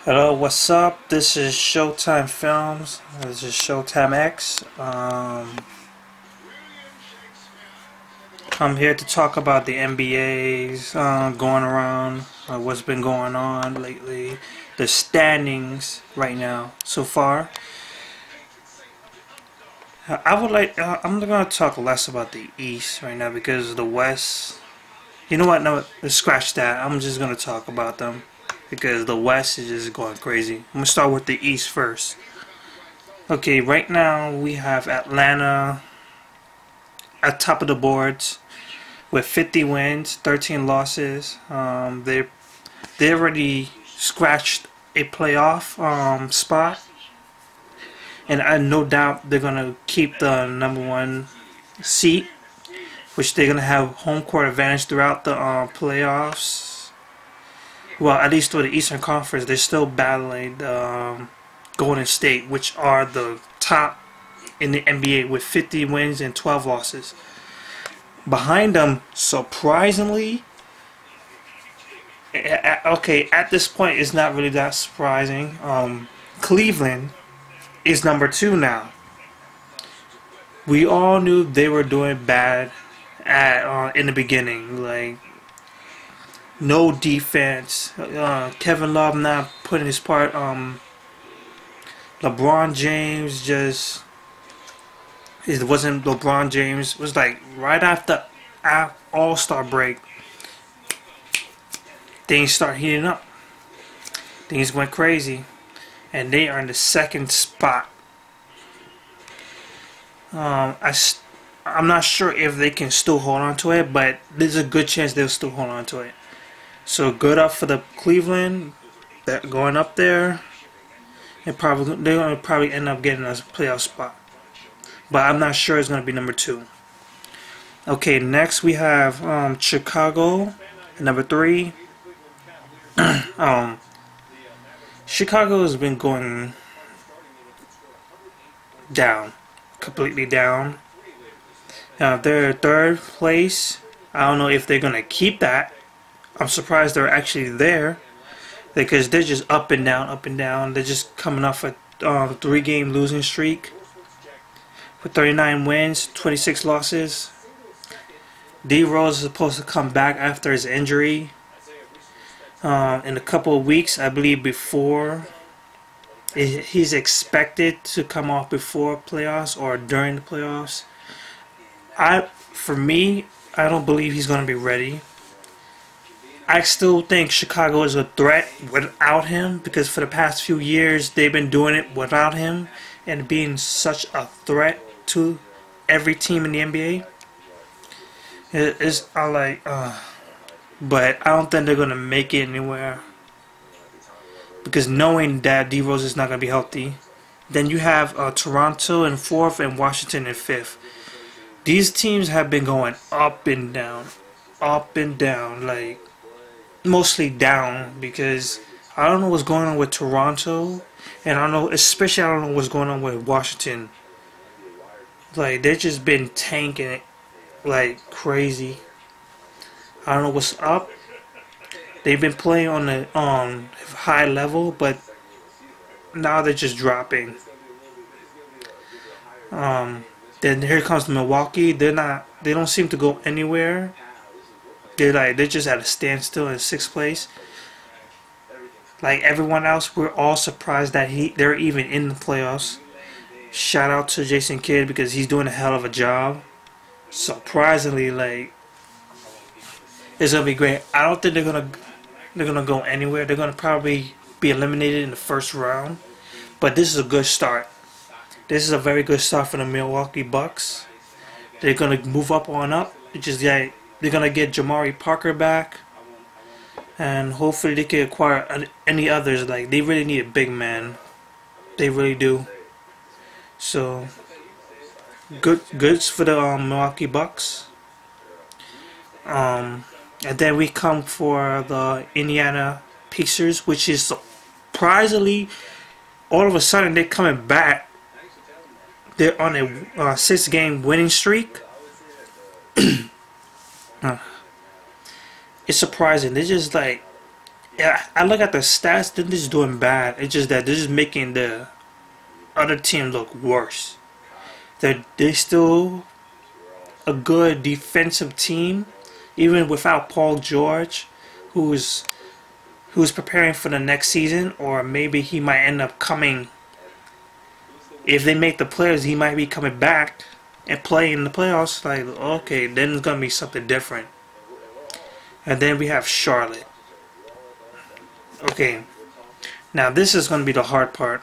Hello, what's up? This is Showtime Films. This is Showtime X. I'm here to talk about the NBA's going around, what's been going on lately, the standings right now so far. I'm going to talk less about the East right now because the West. You know what? No, let's scratch that. I'm just going to talk about them because the West is just going crazy. I'm going to start with the East first. Okay, right now we have Atlanta at top of the boards with 50 wins, 13 losses. They already scratched a playoff spot, and I no doubt they're gonna keep the #1 seat, which they're gonna have home court advantage throughout the playoffs. Well, at least for the Eastern Conference, they're still battling Golden State, which are the top in the NBA with 50 wins and 12 losses. Behind them, surprisingly, okay, at this point, it's not really that surprising. Cleveland is #2 now. We all knew they were doing bad in the beginning, like no defense. Kevin Love not putting his part. LeBron James just. It wasn't LeBron James. It was like right after All-Star break, things start heating up. Things went crazy, and they are in the second spot. I'm not sure if they can still hold on to it, but there's a good chance they'll still hold on to it. So good up for the Cleveland that going up there, and they're gonna probably end up getting a playoff spot. But I'm not sure it's going to be #2. Okay, next we have Chicago, #3. Chicago has been going down, completely down. They're third place. I don't know if they're going to keep that. I'm surprised they're actually there because they're just up and down, up and down. They're just coming off a 3-game losing streak. With 39 wins, 26 losses. D Rose is supposed to come back after his injury in a couple of weeks, I believe. Before he's expected to come off before playoffs or during the playoffs. For me, I don't believe he's going to be ready. I still think Chicago is a threat without him because for the past few years they've been doing it without him and being such a threat to every team in the NBA. But I don't think they're gonna make it anywhere because knowing that D Rose is not gonna be healthy, then you have Toronto in 4th and Washington in 5th. These teams have been going up and down, like mostly down because I don't know what's going on with Toronto, and I don't know what's going on with Washington. Like they've just been tanking it like crazy. I don't know what's up. They've been playing on the high level, but now they're just dropping. Then here comes Milwaukee. They don't seem to go anywhere. They're just at a standstill in 6th place. Like everyone else, we're all surprised that they're even in the playoffs. Shout out to Jason Kidd because he's doing a hell of a job. Surprisingly, like it's gonna be great. I don't think they're gonna go anywhere. They're gonna probably be eliminated in the first round. But this is a good start. This is a very good start for the Milwaukee Bucks. They're gonna move up. They're gonna get Jamari Parker back, and hopefully they can acquire any others. Like they really need a big man. They really do. So, goods for the Milwaukee Bucks. And then we come for the Indiana Pacers, which is surprisingly, all of a sudden they're coming back. They're on a 6-game winning streak. It's surprising. They're just like yeah, I look at the stats. They're just doing bad. It's just that they're just making the other team look worse. They're still a good defensive team, even without Paul George, who's preparing for the next season, or maybe he might end up coming. If they make the players, he might be coming back and play in the playoffs. Like, okay, then it's gonna be something different. And then we have Charlotte. Okay, now this is gonna be the hard part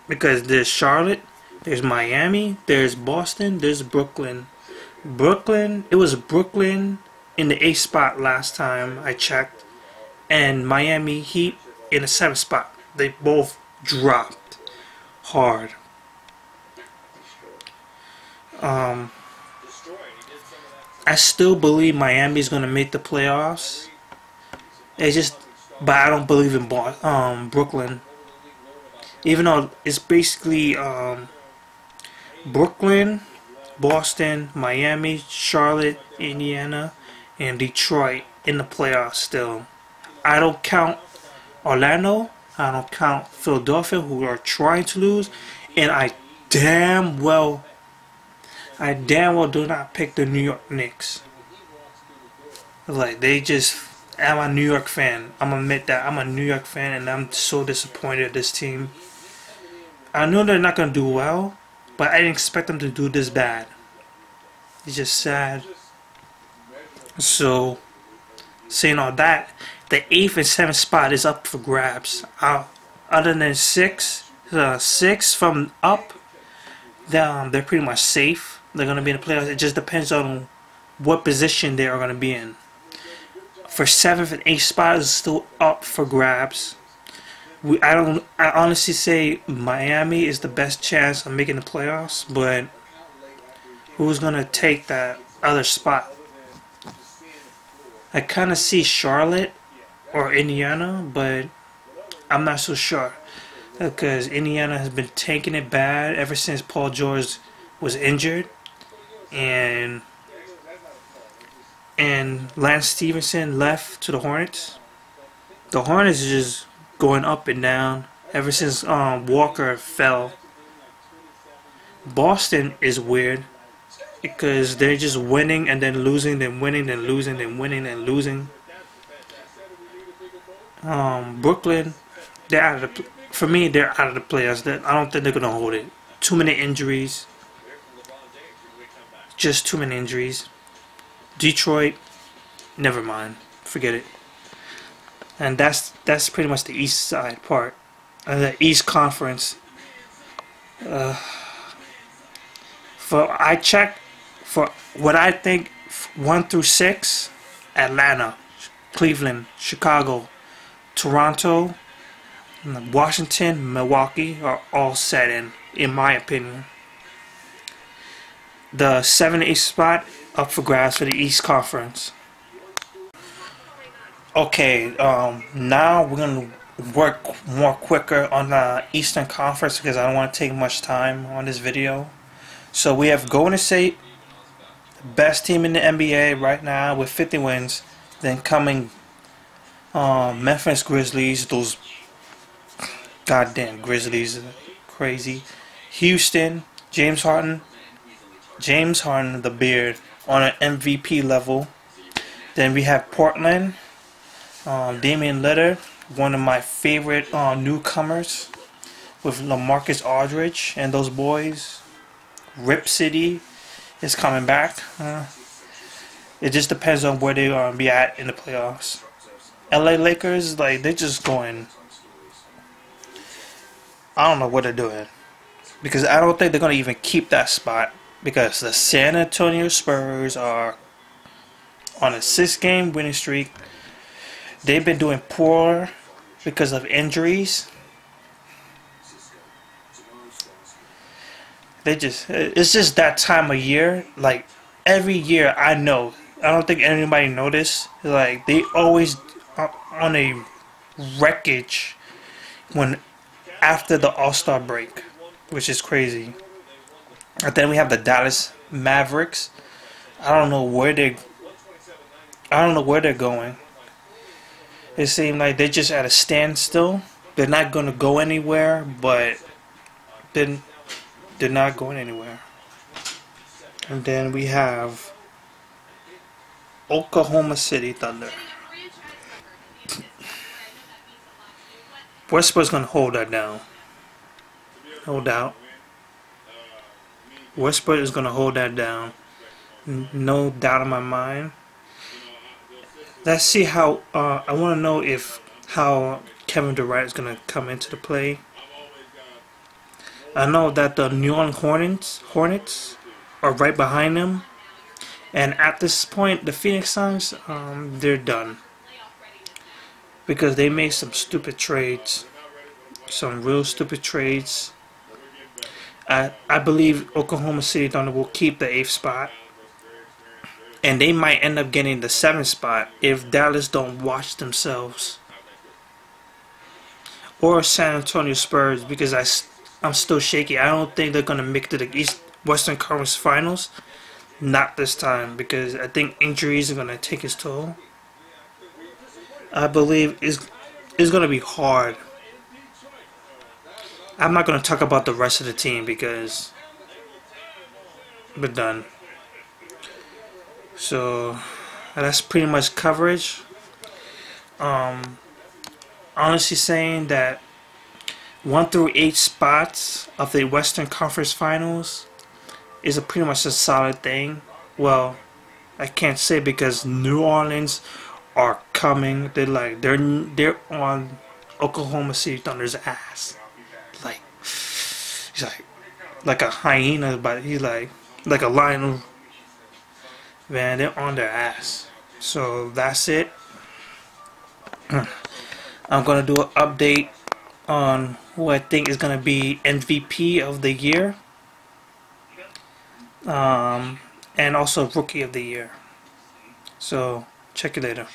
because there's Charlotte, there's Miami, there's Boston, there's Brooklyn. It was Brooklyn in the 8th spot last time I checked, and Miami Heat in the 7th spot. They both dropped hard. I still believe Miami's gonna make the playoffs. It's just, but I don't believe in Brooklyn. Even though it's basically Brooklyn, Boston, Miami, Charlotte, Indiana, and Detroit in the playoffs still. I don't count Orlando. I don't count Philadelphia, who are trying to lose, and I damn well do not pick the New York Knicks. Like, they just, I'm a New York fan. I'm gonna admit that I'm a New York fan, and I'm so disappointed at this team. I know they're not gonna do well, but I didn't expect them to do this bad. It's just sad. So, saying all that, the 8th and 7th spot is up for grabs. Other than six from up, they're pretty much safe. They're gonna be in the playoffs. It just depends on what position they are gonna be in. For 7th and 8th spot is still up for grabs. I honestly say Miami is the best chance of making the playoffs, but who's gonna take that other spot? I kind of see Charlotte or Indiana, but I'm not so sure because Indiana has been taking it bad ever since Paul George was injured, and Lance Stevenson left to the Hornets. The Hornets is just going up and down ever since Walker fell. Boston is weird because they're just winning and then losing, then winning, then losing, then winning, then losing. Brooklyn, they're out of the. For me, they're out of the playoffs. I don't think they're gonna hold it. Too many injuries. Just too many injuries. Detroit, never mind. Forget it. And that's pretty much the East side part, the East Conference. I checked for what I think 1 through 6: Atlanta, Cleveland, Chicago, Toronto, Washington, Milwaukee are all set in my opinion. The 7th and 8th spot up for grabs for the East Conference. Okay, now we're gonna work more quicker on the Eastern Conference because I don't want to take much time on this video. So we have Golden State, the best team in the NBA right now with 50 wins. Then coming Memphis Grizzlies, those goddamn Grizzlies, crazy. Houston, James Harden, the beard, on an MVP level. Then we have Portland, Damian Lillard, one of my favorite newcomers, with LaMarcus Aldridge and those boys. Rip City is coming back. It just depends on where they're going to be at in the playoffs. LA Lakers, like, they're just going. I don't know what they're doing, because I don't think they're going to even keep that spot, because the San Antonio Spurs are on a 6-game winning streak. They've been doing poor because of injuries. It's just that time of year. Like, every year, I don't think anybody noticed. Like, they always on a wreckage after the All-Star break, which is crazy. And then we have the Dallas Mavericks. I don't know where they're going. It seems like they're just at a standstill. They're not gonna go anywhere, but then they're not going anywhere. And then we have Oklahoma City Thunder. Westbrook's gonna hold that down. No doubt. Westbrook is gonna hold that down. No doubt in my mind. Let's see how. I want to know if how Kevin Durant is gonna come into the play. I know that the New Orleans Hornets are right behind them, and at this point, the Phoenix Suns, they're done because they made some stupid trades, some real stupid trades. I believe Oklahoma City Thunder will keep the 8th spot, and they might end up getting the 7th spot if Dallas don't watch themselves, or San Antonio Spurs, because I'm still shaky. I don't think they're gonna make it to the Western Conference Finals. Not this time, because I think injuries are gonna take its toll. I believe it's gonna be hard. I'm not gonna talk about the rest of the team because we're done. So that's pretty much coverage. Honestly saying that 1 through 8 spots of the Western Conference Finals is pretty much a solid thing. Well, I can't say because New Orleans are coming. They're on Oklahoma City Thunder's ass. He's like a hyena, but he's like a lion. Man, they're on their ass. So that's it. I'm gonna do an update on who I think is gonna be MVP of the year, and also Rookie of the Year. So check it later.